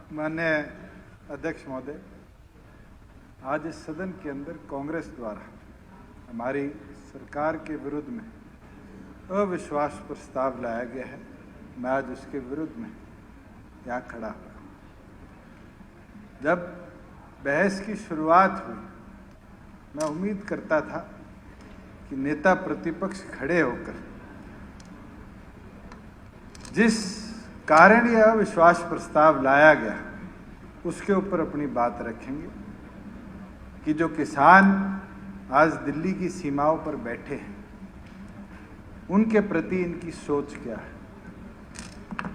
माननीय अध्यक्ष महोदय, आज इस सदन के अंदर कांग्रेस द्वारा हमारी सरकार के विरुद्ध में अविश्वास प्रस्ताव लाया गया है। मैं आज उसके विरुद्ध में यहाँ खड़ा हुआ। जब बहस की शुरुआत हुई, मैं उम्मीद करता था कि नेता प्रतिपक्ष खड़े होकर जिस कारण यह अविश्वास प्रस्ताव लाया गया उसके ऊपर अपनी बात रखेंगे कि जो किसान आज दिल्ली की सीमाओं पर बैठे हैं उनके प्रति इनकी सोच क्या है।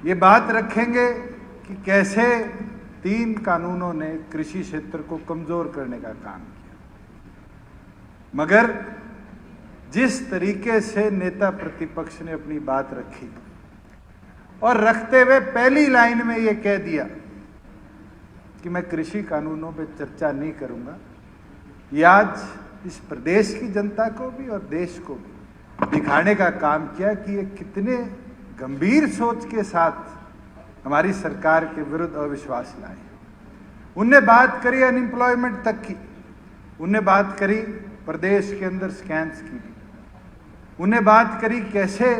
ये बात रखेंगे कि कैसे 3 कानूनों ने कृषि क्षेत्र को कमजोर करने का काम किया, मगर जिस तरीके से नेता प्रतिपक्ष ने अपनी बात रखी और रखते हुए पहली लाइन में ये कह दिया कि मैं कृषि कानूनों पे चर्चा नहीं करूंगा, ये आज इस प्रदेश की जनता को भी और देश को भी दिखाने का काम किया कि ये कितने गंभीर सोच के साथ हमारी सरकार के विरुद्ध अविश्वास लाए। उनने बात करी अनएम्प्लॉयमेंट तक की, उनने बात करी प्रदेश के अंदर स्कैम्स की, उनने बात करी कैसे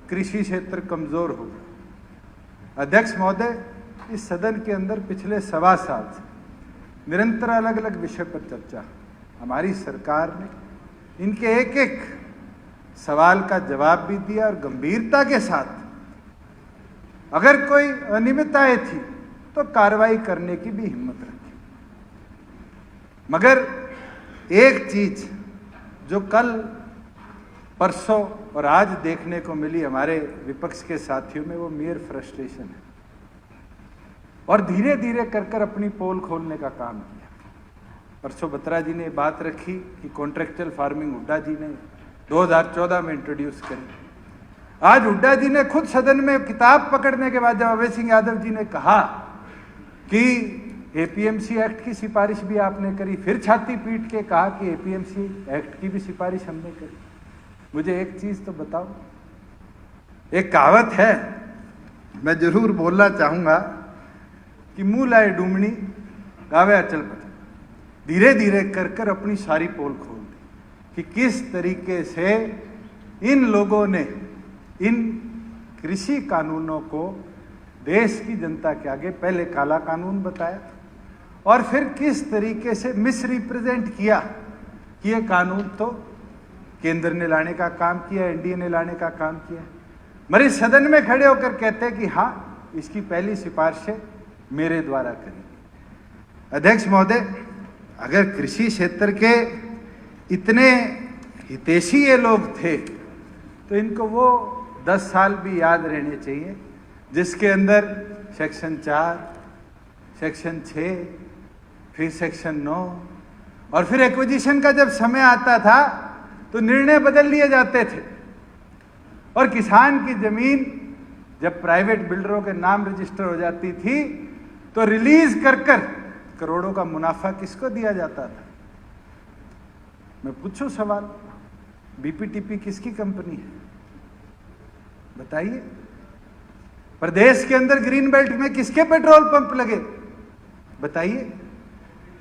कृषि क्षेत्र कमजोर हो गया। अध्यक्ष महोदय, इस सदन के अंदर पिछले 1.25 साल से निरंतर अलग अलग विषय पर चर्चा, हमारी सरकार ने इनके एक एक सवाल का जवाब भी दिया और गंभीरता के साथ अगर कोई अनियमितताएं थी तो कार्रवाई करने की भी हिम्मत रखी। मगर एक चीज जो कल परसों और आज देखने को मिली हमारे विपक्ष के साथियों में, वो मेयर फ्रस्ट्रेशन है और धीरे धीरे कर अपनी पोल खोलने का काम किया। परसों बत्रा जी ने बात रखी कि कॉन्ट्रेक्चुअल फार्मिंग हुड्डा जी ने 2014 में इंट्रोड्यूस करी। आज हुड्डा जी ने खुद सदन में किताब पकड़ने के बाद जब अभय सिंह यादव जी ने कहा कि एपीएमसी एक्ट की सिफारिश भी आपने करी, फिर छाती पीट के कहा कि एपीएमसी एक्ट की भी सिफारिश हमने करी। मुझे एक चीज तो बताओ, एक कहावत है, मैं जरूर बोलना चाहूंगा कि मुंह लाए डूमनी गावे अचल पचल। धीरे धीरे कर अपनी सारी पोल खोल दी कि किस तरीके से इन लोगों ने इन कृषि कानूनों को देश की जनता के आगे पहले काला कानून बताया और फिर किस तरीके से मिस रिप्रेजेंट किया कि ये कानून तो केंद्र ने लाने का काम किया, एनडीए ने लाने का काम किया। मगर सदन में खड़े होकर कहते हैं कि हाँ, इसकी पहली सिफारिशें मेरे द्वारा करी। अध्यक्ष महोदय, अगर कृषि क्षेत्र के इतने हितैषी ये लोग थे तो इनको वो 10 साल भी याद रहने चाहिए जिसके अंदर सेक्शन 4, सेक्शन 6, फिर सेक्शन 9 और फिर एक्विजिशन का जब समय आता था तो निर्णय बदल लिए जाते थे और किसान की जमीन जब प्राइवेट बिल्डरों के नाम रजिस्टर हो जाती थी तो रिलीज कर करोड़ों का मुनाफा किसको दिया जाता था। मैं पूछूं सवाल, बीपीटीपी किसकी कंपनी है बताइए? प्रदेश के अंदर ग्रीन बेल्ट में किसके पेट्रोल पंप लगे बताइए?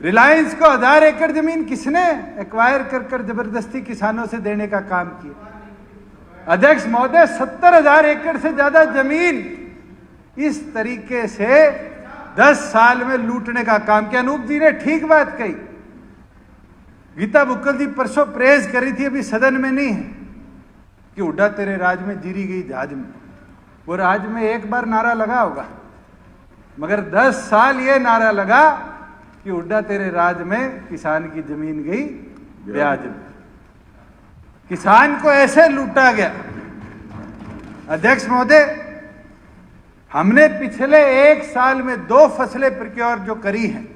रिलायंस को 1000 एकड़ जमीन किसने एक्वायर कर जबरदस्ती किसानों से देने का काम किया? अध्यक्ष महोदय, 70,000 एकड़ से ज्यादा जमीन इस तरीके से 10 साल में लूटने का काम किया। अनूप जी ने ठीक बात कही, गीता बुक्कल जी परसों प्रेज करी थी, अभी सदन में नहीं है, कि हुड्डा तेरे राज में जीरी गई जहाज में। वो राज में एक बार नारा लगा होगा, मगर 10 साल ये नारा लगा कि हुड्डा तेरे राज में किसान की जमीन गई ब्याज में। किसान को ऐसे लूटा गया। अध्यक्ष महोदय, हमने पिछले 1 साल में 2 फसलें प्रोक्योर जो करी हैं,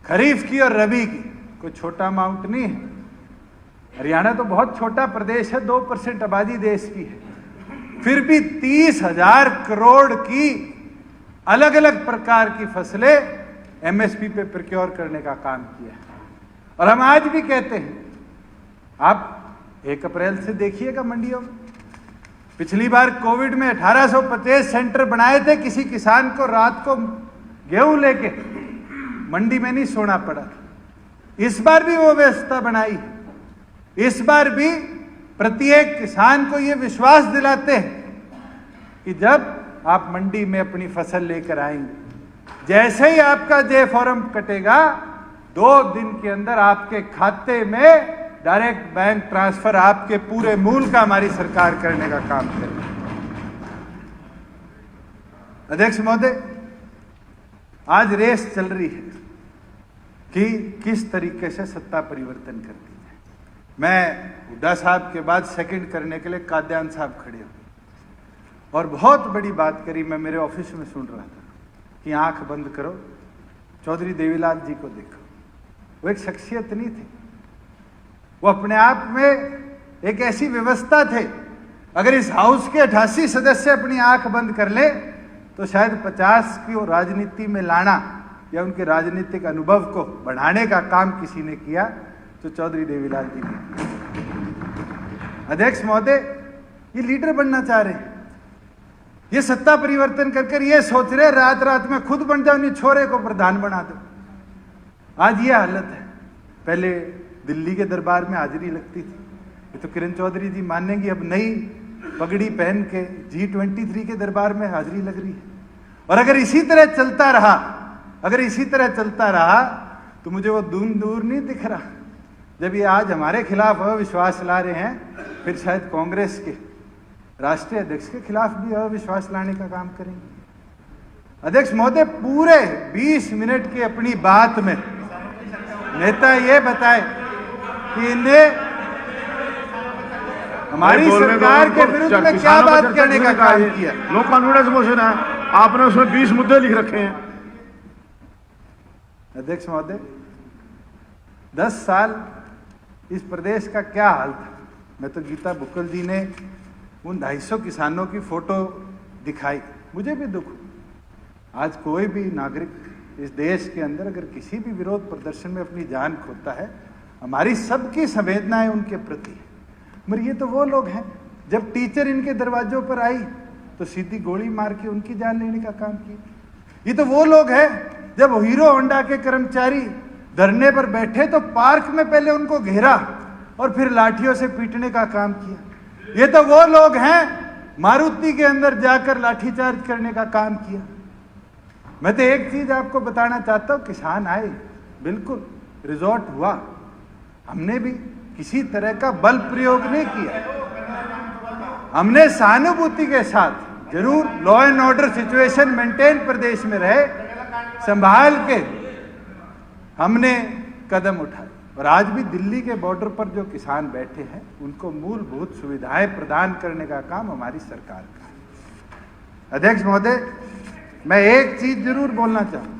खरीफ की और रबी की, कोई छोटा अमाउंट नहीं है। हरियाणा तो बहुत छोटा प्रदेश है, 2% आबादी देश की है, फिर भी 30,000 करोड़ की अलग अलग प्रकार की फसलें एमएसपी पे प्रोक्योर करने का काम किया है। और हम आज भी कहते हैं, आप 1 अप्रैल से देखिएगा मंडियों में पिछली बार कोविड में 1850 सेंटर बनाए थे, किसी किसान को रात को गेहूं लेके मंडी में नहीं सोना पड़ा। इस बार भी वो व्यवस्था बनाई है। इस बार भी प्रत्येक किसान को ये विश्वास दिलाते हैं कि जब आप मंडी में अपनी फसल लेकर आएंगे, जैसे ही आपका जे फॉर्म कटेगा, 2 दिन के अंदर आपके खाते में डायरेक्ट बैंक ट्रांसफर आपके पूरे मूल का हमारी सरकार करने का काम करेगी। अध्यक्ष महोदय, आज रेस चल रही है कि किस तरीके से सत्ता परिवर्तन करती है। मैं हुड्डा साहब के बाद सेकंड करने के लिए कादयान साहब खड़े हो और बहुत बड़ी बात करी। मैं मेरे ऑफिस में सुन रहा था कि आंख बंद करो, चौधरी देवीलाल जी को देखो। वो एक शख्सियत नहीं थे, वो अपने आप में एक ऐसी व्यवस्था थे। अगर इस हाउस के 88 सदस्य अपनी आंख बंद कर ले तो शायद 50 की राजनीति में लाना या उनके राजनीतिक अनुभव को बढ़ाने का काम किसी ने किया तो चौधरी देवीलाल जी ने। अध्यक्ष महोदय, ये लीडर बनना चाह रहे हैं, ये सत्ता परिवर्तन कर ये सोच रहे रात रात में खुद बन जाओ, नहीं छोरे को प्रधान बना दो। आज ये हालत है। पहले दिल्ली के दरबार में हाजिरी लगती थी, ये तो किरण चौधरी जी मानेंगी, अब नई पगड़ी पहन के G23 के दरबार में हाजिरी लग रही है। और अगर इसी तरह चलता रहा तो मुझे वो दूर नहीं दिख रहा। जब ये आज हमारे खिलाफ अविश्वास ला रहे हैं, फिर शायद कांग्रेस के राष्ट्रीय अध्यक्ष के खिलाफ भी अविश्वास लाने का काम करेंगे। अध्यक्ष महोदय, पूरे 20 मिनट की अपनी बात में नेता ये बताए कि इन्हें हमारी सरकार के विरुद्ध में क्या बात करने का काम किया। नो कॉन्फिडेंस मोशन है, आपने उसमें 20 मुद्दे लिख रखे हैं। अध्यक्ष महोदय, 10 साल इस प्रदेश का क्या हाल था। मैं तो गीता बुक्कल जी ने उन 250 किसानों की फोटो दिखाई, मुझे भी दुख हुआ। आज कोई भी नागरिक इस देश के अंदर अगर किसी भी विरोध प्रदर्शन में अपनी जान खोता है, हमारी सबकी संवेदनाएं उनके प्रति है। मगर ये तो वो लोग हैं, जब टीचर इनके दरवाजों पर आई तो सीधी गोली मार के उनकी जान लेने का काम किया। ये तो वो लोग हैं, जब हीरो होंडा के कर्मचारी धरने पर बैठे तो पार्क में पहले उनको घेरा और फिर लाठियों से पीटने का काम किया। ये तो वो लोग हैं, मारुति के अंदर जाकर लाठीचार्ज करने का काम किया। मैं तो एक चीज आपको बताना चाहता हूं, किसान आए, बिल्कुल रिजॉर्ट हुआ, हमने भी किसी तरह का बल प्रयोग नहीं किया। हमने सहानुभूति के साथ जरूर law and order situation maintain प्रदेश में रहे, संभाल के हमने कदम उठाए। और आज भी दिल्ली के बॉर्डर पर जो किसान बैठे हैं उनको मूलभूत सुविधाएं प्रदान करने का काम हमारी सरकार का है। अध्यक्ष महोदय, मैं एक चीज जरूर बोलना चाहूंगा,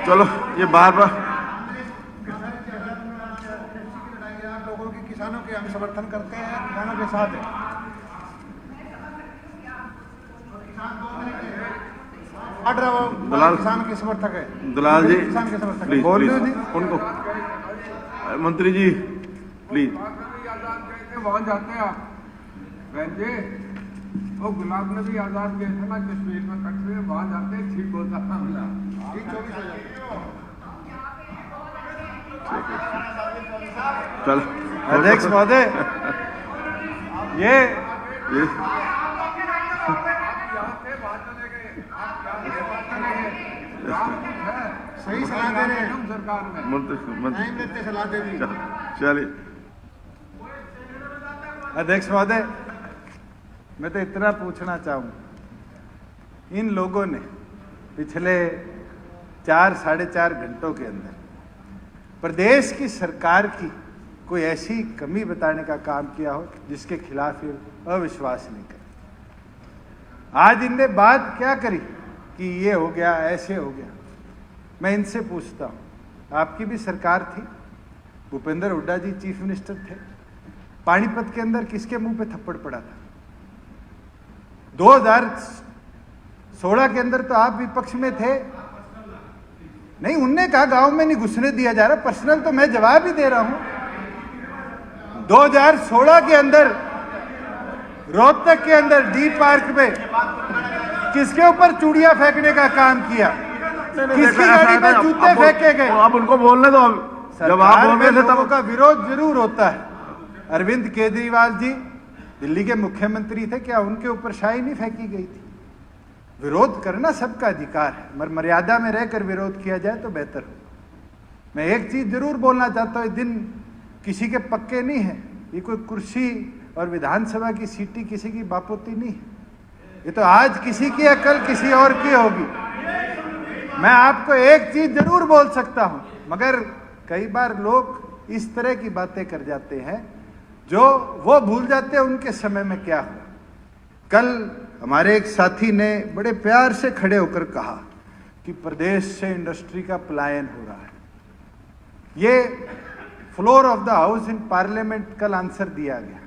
चलो ये बार लोगों की, किसानों के हम समर्थन करते हैं, किसानों के साथ हैं। दलाल किसान के समर्थक है। दलाल जी किसान के समर्थक प्लीज, बोल लो जी। उनको मंत्री जी प्लीज। वहां जाते हैं आप बहन जी, वो गुलाब नबी आजाद गए थे ना कश्मीर में, कटरे वहां जाते हैं, ठीक होता था मिला। चल अध्यक्ष महोदय, ये सही सलाह दे रहे हैं, सरकार में मंत्री टाइम लेते सलाह दे दी। चलिए अध्यक्ष महोदय, मैं तो इतना पूछना चाहूंगा, इन लोगों ने पिछले 4-4.5 घंटों के अंदर प्रदेश की सरकार की कोई ऐसी कमी बताने का काम किया हो जिसके खिलाफ ये अविश्वास नहीं करे। आज इनने बात क्या करी कि ये हो गया, ऐसे हो गया। मैं इनसे पूछता हूं, आपकी भी सरकार थी, भूपेंद्र हुड्डा जी चीफ मिनिस्टर थे, पानीपत के अंदर किसके मुंह पे थप्पड़ पड़ा था? 2016 के अंदर तो आप विपक्ष में थे, नहीं, उनने कहा गांव में नहीं घुसने दिया जा रहा। पर्सनल तो मैं जवाब ही दे रहा हूं। 2016 के अंदर रोहतक के अंदर डी पार्क में किसके ऊपर चूड़ियां फेंकने का काम किया, किसकी गाड़ी पर जूते फेंके गए। अब उनको बोलने दो, जब आप बोल रहे थे लोगों तब का विरोध जरूर होता है। अरविंद केजरीवाल जी दिल्ली के मुख्यमंत्री थे, क्या उनके ऊपर शाही नहीं फेंकी गई थी? विरोध करना सबका अधिकार है, मगर मर्यादा में रहकर विरोध किया जाए तो बेहतर हो। मैं एक चीज जरूर बोलना चाहता हूं, दिन किसी के पक्के नहीं है। ये कोई कुर्सी और विधानसभा की सीटें किसी की बापोती नहीं है। ये तो आज किसी की है, कल किसी और की होगी। मैं आपको एक चीज जरूर बोल सकता हूं, मगर कई बार लोग इस तरह की बातें कर जाते हैं जो वो भूल जाते हैं उनके समय में क्या हुआ। कल हमारे एक साथी ने बड़े प्यार से खड़े होकर कहा कि प्रदेश से इंडस्ट्री का पलायन हो रहा है। ये floor of the house in parliament कल आंसर दिया गया,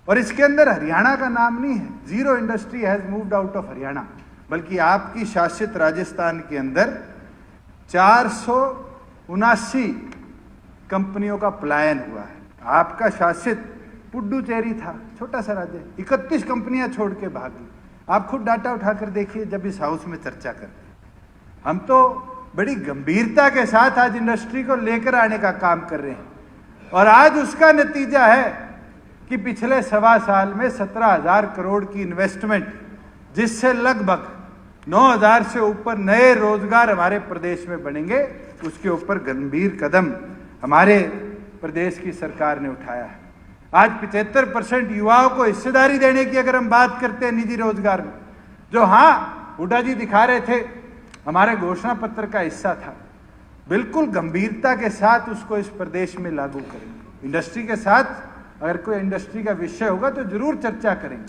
और इसके अंदर हरियाणा का नाम नहीं है। Zero industry has moved out of Haryana, बल्कि आपकी शासित राजस्थान के अंदर 479 कंपनियों का पलायन हुआ है। आपका शासित पुडुचेरी था, छोटा सा राज्य, 31 कंपनियां छोड़ के भागी। आप खुद डाटा उठाकर देखिए जब इस हाउस में चर्चा करते। हम तो बड़ी गंभीरता के साथ आज इंडस्ट्री को लेकर आने का काम कर रहे हैं, और आज उसका नतीजा है कि पिछले 1.25 साल में 17,000 करोड़ की इन्वेस्टमेंट, जिससे लगभग 9,000 से ऊपर नए रोजगार हमारे प्रदेश में बनेंगे, उसके ऊपर गंभीर कदम हमारे प्रदेश की सरकार ने उठाया है। आज 75% युवाओं को हिस्सेदारी देने की अगर हम बात करते हैं निजी रोजगार में, जो हाँ हुड्डा जी दिखा रहे थे हमारे घोषणा पत्र का हिस्सा था, बिल्कुल गंभीरता के साथ उसको इस प्रदेश में लागू करेंगे। इंडस्ट्री के साथ अगर कोई इंडस्ट्री का विषय होगा तो जरूर चर्चा करेंगे,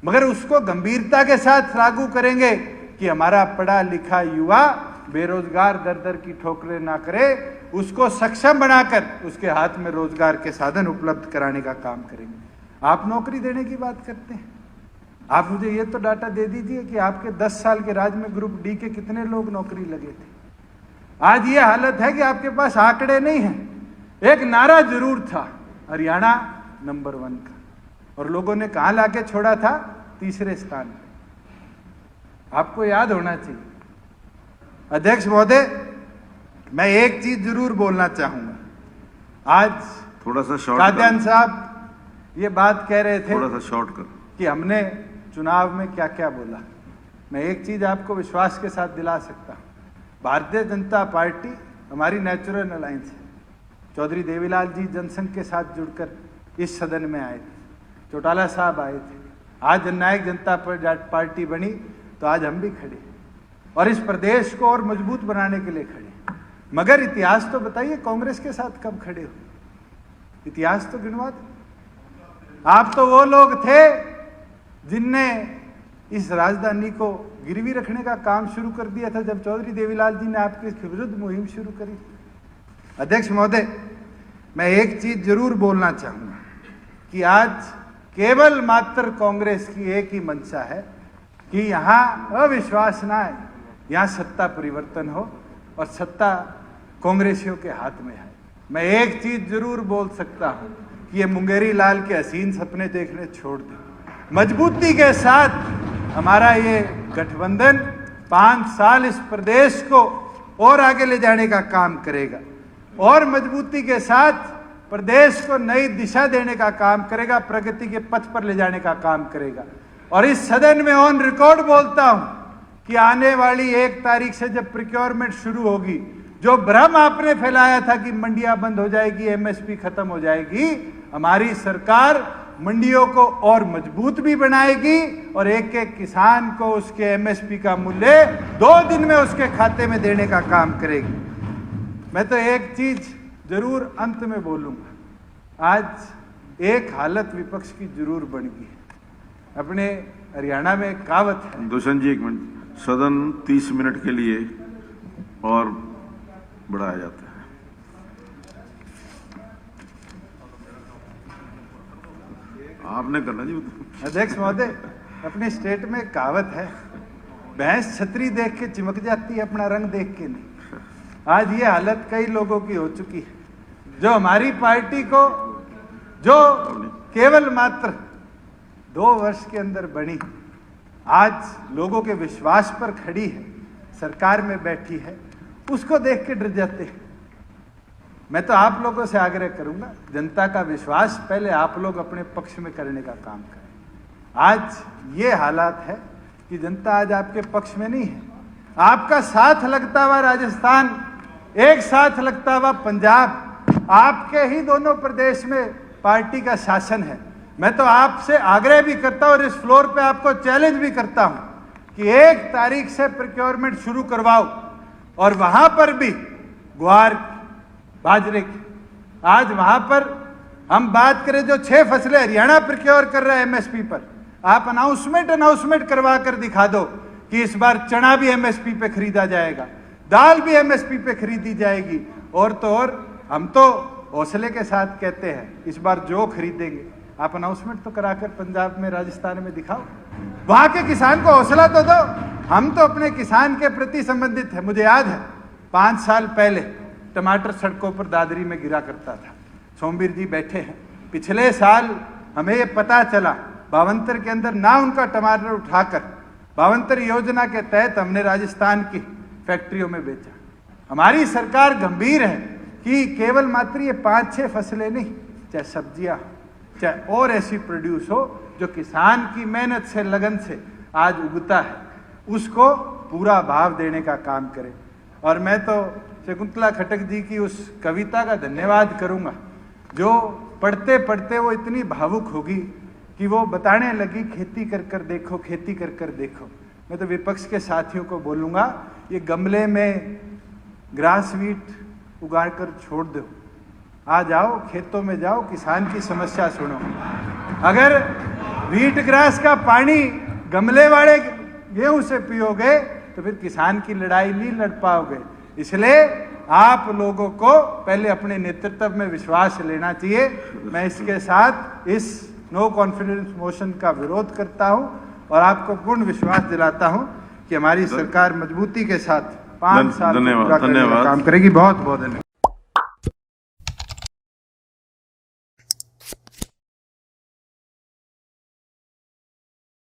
मगर उसको गंभीरता के साथ लागू करेंगे कि हमारा पढ़ा लिखा युवा बेरोजगार दर दर की ठोकरें ना करे, उसको सक्षम बनाकर उसके हाथ में रोजगार के साधन उपलब्ध कराने का काम करेंगे। आप नौकरी देने की बात करते हैं। आप मुझे ये तो डाटा दे दीजिए कि आपके 10 साल के राज में ग्रुप डी के कितने लोग नौकरी लगे थे। आज ये हालत है कि आपके पास आंकड़े नहीं हैं। एक नारा जरूर था हरियाणा नंबर 1 का, और लोगों ने कहां लाके छोड़ा था? तीसरे स्थान पे। आपको याद होना चाहिए। अध्यक्ष महोदय, मैं एक चीज जरूर बोलना चाहूंगा। आज थोड़ा सा शॉर्ट काद्यान साहब ये बात कह रहे थे थोड़ा सा शॉर्ट कर कि हमने चुनाव में क्या क्या बोला। मैं एक चीज आपको विश्वास के साथ दिला सकता हूं, भारतीय जनता पार्टी हमारी नेचुरल अलायंस है। चौधरी देवीलाल जी जनसंघ के साथ जुड़कर इस सदन में आए थे, चौटाला साहब आए थे। आज जननायक जनता पार्टी बनी तो आज हम भी खड़े, और इस प्रदेश को और मजबूत बनाने के लिए खड़े। मगर इतिहास तो बताइए, कांग्रेस के साथ कब खड़े हो? इतिहास तो गिनवा दो। आप तो वो लोग थे जिनने इस राजधानी को गिरवी रखने का काम शुरू कर दिया था जब चौधरी देवीलाल जी ने आपके विरुद्ध मुहिम शुरू करी। अध्यक्ष महोदय, मैं एक चीज जरूर बोलना चाहूंगा कि आज केवल मात्र कांग्रेस की एक ही मंशा है कि यहां अविश्वास ना आए, यहां सत्ता परिवर्तन हो, और सत्ता कांग्रेसियों के हाथ में है। मैं एक चीज जरूर बोल सकता हूं कि ये मुंगेरी लाल के हसीन सपने देखने छोड़ दें। मजबूती के साथ हमारा ये गठबंधन 5 साल इस प्रदेश को और आगे ले जाने का काम करेगा, और मजबूती के साथ प्रदेश को नई दिशा देने का काम करेगा, प्रगति के पथ पर ले जाने का काम करेगा। और इस सदन में ऑन रिकॉर्ड बोलता हूं कि आने वाली 1 तारीख से जब प्रोक्योरमेंट शुरू होगी, जो भ्रम आपने फैलाया था कि मंडियां बंद हो जाएगी, एमएसपी खत्म हो जाएगी, हमारी सरकार मंडियों को और मजबूत भी बनाएगी, और एक एक किसान को उसके एमएसपी का मूल्य 2 दिन में उसके खाते में देने का काम करेगी। मैं तो एक चीज जरूर अंत में बोलूंगा, आज एक हालत विपक्ष की जरूर बन गई है। अपने हरियाणा में एक कहावत है। दुष्यंत जी, एक मिनट, सदन 30 मिनट के लिए और बढ़ाया जाता है। आपने करना जी। अध्यक्ष महोदय, अपने स्टेट में कहावत है, भैंस छतरी देख के चिमक जाती है, अपना रंग देख के नहीं। आज ये हालत कई लोगों की हो चुकी है। जो हमारी पार्टी को जो केवल मात्र 2 वर्ष के अंदर बनी, आज लोगों के विश्वास पर खड़ी है, सरकार में बैठी है, उसको देख के डर जाते हैं। मैं तो आप लोगों से आग्रह करूंगा, जनता का विश्वास पहले आप लोग अपने पक्ष में करने का काम करें। आज ये हालात है कि जनता आज आपके पक्ष में नहीं है। आपका साथ लगता हुआ राजस्थान, एक साथ लगता हुआ पंजाब, आपके ही दोनों प्रदेश में पार्टी का शासन है। मैं तो आपसे आग्रह भी करता हूं और इस फ्लोर पे आपको चैलेंज भी करता हूं कि 1 तारीख से प्रोक्योरमेंट शुरू करवाओ और वहां पर भी ग्वार, बाजरे की, आज वहां पर हम बात करें जो 6 फसलें हरियाणा प्रोक्योर कर रहा है एमएसपी पर, आप अनाउंसमेंट करवा कर दिखा दो कि इस बार चना भी एमएसपी पे खरीदा जाएगा, दाल भी एमएसपी पे खरीदी जाएगी। और तो और हम तो हौसले के साथ कहते हैं इस बार जो खरीदेंगे, आप अनाउंसमेंट तो कराकर पंजाब में, राजस्थान में दिखाओ, वहां के किसान को हौसला तो दो। हम तो अपने किसान के प्रति संबंधित है। मुझे याद है 5 साल पहले टमाटर सड़कों पर दादरी में गिरा करता था। सोमवीर जी बैठे हैं, पिछले साल हमें ये पता चला 52 के अंदर ना उनका टमाटर उठाकर 52 योजना के तहत हमने राजस्थान की फैक्ट्रियों में बेचा। हमारी सरकार गंभीर है कि केवल मात्र ये 5-6 फसलें नहीं, चाहे सब्जियां, चाहे और ऐसी प्रोड्यूस हो जो किसान की मेहनत से, लगन से आज उगता है, उसको पूरा भाव देने का काम करें। और मैं तो शकुंतला खट्टक जी की उस कविता का धन्यवाद करूंगा जो पढ़ते पढ़ते वो इतनी भावुक होगी कि वो बताने लगी, खेती कर कर देखो, खेती कर कर देखो। मैं तो विपक्ष के साथियों को बोलूंगा, ये गमले में ग्रास वीट उगाड़ कर छोड़ दो, आ जाओ खेतों में जाओ, किसान की समस्या सुनो। अगर वीट ग्रास का पानी गमले वाले गेहूं से पियोगे तो फिर किसान की लड़ाई नहीं लड़ पाओगे। इसलिए आप लोगों को पहले अपने नेतृत्व में विश्वास लेना चाहिए। मैं इसके साथ इस नो कॉन्फिडेंस मोशन का विरोध करता हूं और आपको पूर्ण विश्वास दिलाता हूं कि हमारी सरकार मजबूती के साथ 5 साल पूरा करने का काम करेगी। बहुत बहुत धन्यवाद।